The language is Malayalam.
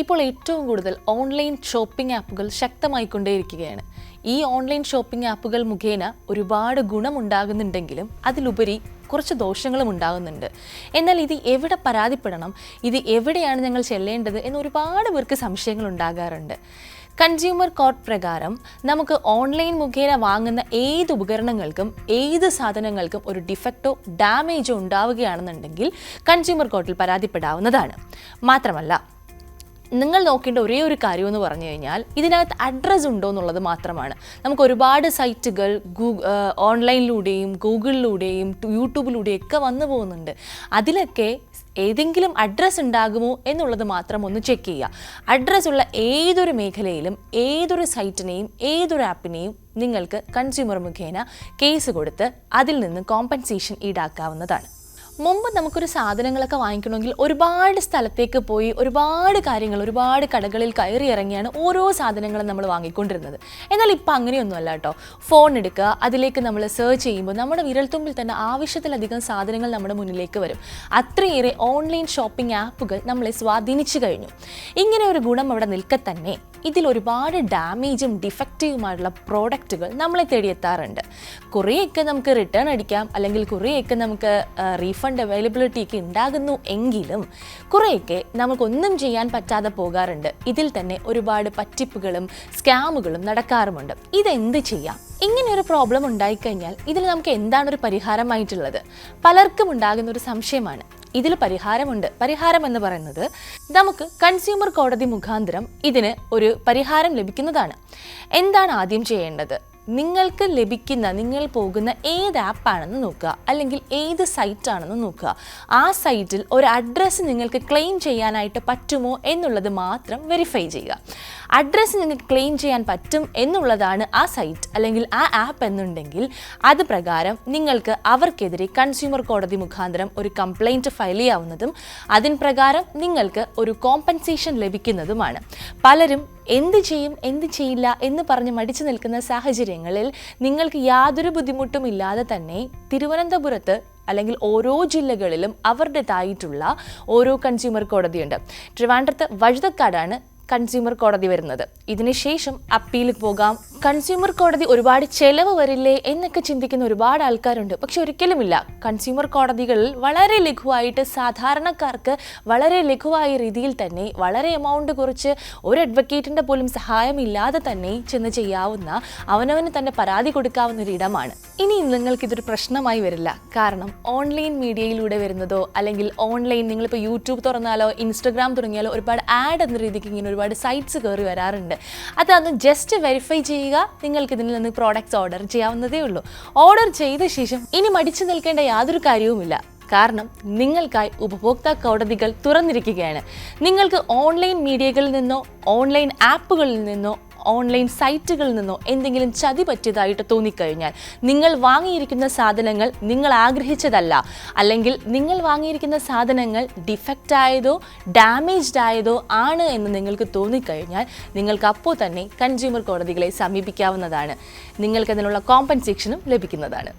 ഇപ്പോൾ ഏറ്റവും കൂടുതൽ ഓൺലൈൻ ഷോപ്പിംഗ് ആപ്പുകൾ ശക്തമായിക്കൊണ്ടേയിരിക്കുകയാണ്. ഈ ഓൺലൈൻ ഷോപ്പിംഗ് ആപ്പുകൾ മുഖേന ഒരുപാട് ഗുണമുണ്ടാകുന്നുണ്ടെങ്കിലും അതിലുപരി കുറച്ച് ദോഷങ്ങളും ഉണ്ടാകുന്നുണ്ട്. എന്നാൽ ഇത് എവിടെ പരാതിപ്പെടണം, ഇത് എവിടെയാണ് ഞങ്ങൾ ചെല്ലേണ്ടത് എന്ന് ഒരുപാട് പേർക്ക് സംശയങ്ങൾ ഉണ്ടാകാറുണ്ട്. കൺസ്യൂമർ കോർട്ട് പ്രകാരം നമുക്ക് ഓൺലൈൻ മുഖേന വാങ്ങുന്ന ഏത് ഉപകരണങ്ങൾക്കും ഏത് സാധനങ്ങൾക്കും ഒരു ഡിഫക്റ്റോ ഡാമേജോ ഉണ്ടാവുകയാണെന്നുണ്ടെങ്കിൽ കൺസ്യൂമർ കോർട്ടിൽ പരാതിപ്പെടാവുന്നതാണ്. മാത്രമല്ല, നിങ്ങൾ നോക്കേണ്ട ഒരേ ഒരു കാര്യം എന്ന് പറഞ്ഞു കഴിഞ്ഞാൽ ഇതിനകത്ത് അഡ്രസ്സ് ഉണ്ടോ എന്നുള്ളത് മാത്രമാണ്. നമുക്ക് ഒരുപാട് സൈറ്റുകൾ ഓൺലൈനിലൂടെയും ഗൂഗിളിലൂടെയും യൂട്യൂബിലൂടെയും ഒക്കെ വന്നു പോകുന്നുണ്ട്. അതിലൊക്കെ ഏതെങ്കിലും അഡ്രസ്സ് ഉണ്ടാകുമോ എന്നുള്ളത് മാത്രം ഒന്ന് ചെക്ക് ചെയ്യുക. അഡ്രസ്സ് ഉള്ള ഏതൊരു മേഖലയിലും ഏതൊരു സൈറ്റിനെയും ഏതൊരു ആപ്പിനെയും നിങ്ങൾക്ക് കൺസ്യൂമർ മുഖേന കേസ് കൊടുത്ത് അതിൽ നിന്ന് കോമ്പൻസേഷൻ ഈടാക്കാവുന്നതാണ്. മുമ്പ് നമുക്കൊരു സാധനങ്ങളൊക്കെ വാങ്ങിക്കണമെങ്കിൽ ഒരുപാട് സ്ഥലത്തേക്ക് പോയി ഒരുപാട് കടകളിൽ കയറി ഇറങ്ങിയാണ് ഓരോ സാധനങ്ങളും നമ്മൾ വാങ്ങിക്കൊണ്ടിരുന്നത്. എന്നാൽ ഇപ്പം അങ്ങനെയൊന്നുമല്ല കേട്ടോ. ഫോൺ എടുക്കുക, അതിലേക്ക് നമ്മൾ സെർച്ച് ചെയ്യുമ്പോൾ നമ്മുടെ വിരൽത്തുമ്പിൽ തന്നെ ആവശ്യത്തിലധികം സാധനങ്ങൾ നമ്മുടെ മുന്നിലേക്ക് വരും. അത്രയേറെ ഓൺലൈൻ ഷോപ്പിംഗ് ആപ്പുകൾ നമ്മളെ സ്വാധീനിച്ചു കഴിഞ്ഞു. ഇങ്ങനെ ഒരു ഗുണം അവിടെ നിൽക്കെ തന്നെ ഇതിൽ ഒരുപാട് ഡാമേജും ഡിഫക്റ്റീവുമായിട്ടുള്ള പ്രോഡക്റ്റുകൾ നമ്മളെ തേടിയെത്താറുണ്ട്. കുറേയൊക്കെ നമുക്ക് റിട്ടേൺ അടിക്കാം, അല്ലെങ്കിൽ കുറേയൊക്കെ നമുക്ക് റീഫണ്ട് അവൈലബിലിറ്റി ഒക്കെ ഉണ്ടാകുന്നു എങ്കിലും കുറേയൊക്കെ നമുക്കൊന്നും ചെയ്യാൻ പറ്റാതെ പോകാറുണ്ട്. ഇതിൽ തന്നെ ഒരുപാട് പറ്റിപ്പുകളും സ്കാമുകളും നടക്കാറുമുണ്ട്. ഇതെന്ത് ചെയ്യാം? ഇങ്ങനെ ഒരു പ്രോബ്ലം ഉണ്ടായിക്കഴിഞ്ഞാൽ ഇതിൽ നമുക്ക് എന്താണ് ഒരു പരിഹാരമായിട്ടുള്ളത്? പലർക്കും ഉണ്ടാകുന്ന ഒരു സംശയമാണ്. ഇതിൽ പരിഹാരമുണ്ട്. പരിഹാരം എന്ന് പറയുന്നത് നമുക്ക് കൺസ്യൂമർ കോടതി മുഖാന്തരം ഇതിന് ഒരു പരിഹാരം ലഭിക്കുന്നതാണ്. എന്താണ് ആദ്യം ചെയ്യേണ്ടത്? നിങ്ങൾ പോകുന്ന ഏത് ആപ്പാണെന്ന് നോക്കുക, അല്ലെങ്കിൽ ഏത് സൈറ്റാണെന്ന് നോക്കുക. ആ സൈറ്റിൽ ഒരു അഡ്രസ്സ് നിങ്ങൾക്ക് ക്ലെയിം ചെയ്യാനായിട്ട് പറ്റുമോ എന്നുള്ളത് മാത്രം വെരിഫൈ ചെയ്യുക. അഡ്രസ്സ് നിങ്ങൾക്ക് ക്ലെയിം ചെയ്യാൻ പറ്റും എന്നുള്ളതാണ് ആ സൈറ്റ് അല്ലെങ്കിൽ ആ ആപ്പ് എന്നുണ്ടെങ്കിൽ അത് പ്രകാരം നിങ്ങൾക്ക് അവർക്കെതിരെ കൺസ്യൂമർ കോടതി മുഖാന്തരം ഒരു കംപ്ലൈൻറ്റ് ഫയൽ ചെയ്യാവുന്നതും അതിൻ പ്രകാരം നിങ്ങൾക്ക് ഒരു കോമ്പൻസേഷൻ ലഭിക്കുന്നതുമാണ്. പലരും എന്ത് ചെയ്യും എന്ത് ചെയ്യില്ല എന്ന് പറഞ്ഞ് മടിച്ചു നിൽക്കുന്ന സാഹചര്യങ്ങളിൽ നിങ്ങൾക്ക് യാതൊരു ബുദ്ധിമുട്ടും ഇല്ലാതെ തന്നെ തിരുവനന്തപുരത്ത് അല്ലെങ്കിൽ ഓരോ ജില്ലകളിലും അവരുടേതായിട്ടുള്ള ഓരോ കൺസ്യൂമർ കോടതിയുണ്ട്. ട്രിവാൻഡ്രത്ത് വഴുതക്കാടാണ് കൺസ്യൂമർ കോടതി വരുന്നത്. ഇതിനുശേഷം അപ്പീൽ പോകാം. കൺസ്യൂമർ കോടതി ഒരുപാട് ചെലവ് വരില്ലേ എന്നൊക്കെ ചിന്തിക്കുന്ന ഒരുപാട് ആൾക്കാരുണ്ട്. പക്ഷെ ഒരിക്കലുമില്ല. കൺസ്യൂമർ കോടതികളിൽ വളരെ ലഘുവായിട്ട് സാധാരണക്കാർക്ക് വളരെ ലഘുവായ രീതിയിൽ തന്നെ വളരെ എമൗണ്ട് കുറിച്ച് ഒരു അഡ്വക്കേറ്റിൻ്റെ പോലും സഹായമില്ലാതെ തന്നെ ചെന്ന് ചെയ്യാവുന്ന, അവനവന് തന്നെ പരാതി കൊടുക്കാവുന്ന ഒരു ഇടമാണ്. ഇനി നിങ്ങൾക്കിതൊരു പ്രശ്നമായി വരില്ല. കാരണം ഓൺലൈൻ മീഡിയയിലൂടെ വരുന്നതോ അല്ലെങ്കിൽ ഓൺലൈൻ നിങ്ങളിപ്പോൾ യൂട്യൂബ് തുറന്നാലോ ഇൻസ്റ്റഗ്രാം തുടങ്ങിയാലോ ഒരുപാട് ആഡ് എന്ന രീതിക്ക് ഇങ്ങനെ ഒരുപാട് സൈറ്റ്സ് കയറി വരാറുണ്ട്. അതൊന്ന് ജസ്റ്റ് വെരിഫൈ ചെയ്യുക. നിങ്ങൾക്ക് ഇതിൽ നിന്ന് പ്രോഡക്റ്റ്സ് ഓർഡർ ചെയ്യാവുന്നതേ ഉള്ളൂ. ഓർഡർ ചെയ്ത ശേഷം ഇനി മടിച്ചു നിൽക്കേണ്ട യാതൊരു കാര്യവുമില്ല. കാരണം നിങ്ങൾക്കായി ഉപഭോക്തൃ കോടതികൾ തുറന്നിരിക്കുകയാണ്. നിങ്ങൾക്ക് ഓൺലൈൻ മീഡിയകളിൽ നിന്നോ ഓൺലൈൻ ആപ്പുകളിൽ നിന്നോ ഓൺലൈൻ സൈറ്റുകളിൽ നിന്നോ എന്തെങ്കിലും ചതി പറ്റിയതായിട്ട് തോന്നിക്കഴിഞ്ഞാൽ നിങ്ങൾ വാങ്ങിയിരിക്കുന്ന സാധനങ്ങൾ നിങ്ങൾ ആഗ്രഹിച്ചതല്ല, അല്ലെങ്കിൽ നിങ്ങൾ വാങ്ങിയിരിക്കുന്ന സാധനങ്ങൾ ഡിഫക്റ്റ് ആയതോ ഡാമേജ്ഡ് ആയതോ ആണ് എന്ന് നിങ്ങൾക്ക് തോന്നിക്കഴിഞ്ഞാൽ നിങ്ങൾക്ക് അപ്പോൾ തന്നെ കൺസ്യൂമർ കോടതികളെ സമീപിക്കാവുന്നതാണ്. നിങ്ങൾക്കതിനുള്ള കോമ്പൻസേഷനും ലഭിക്കുന്നതാണ്.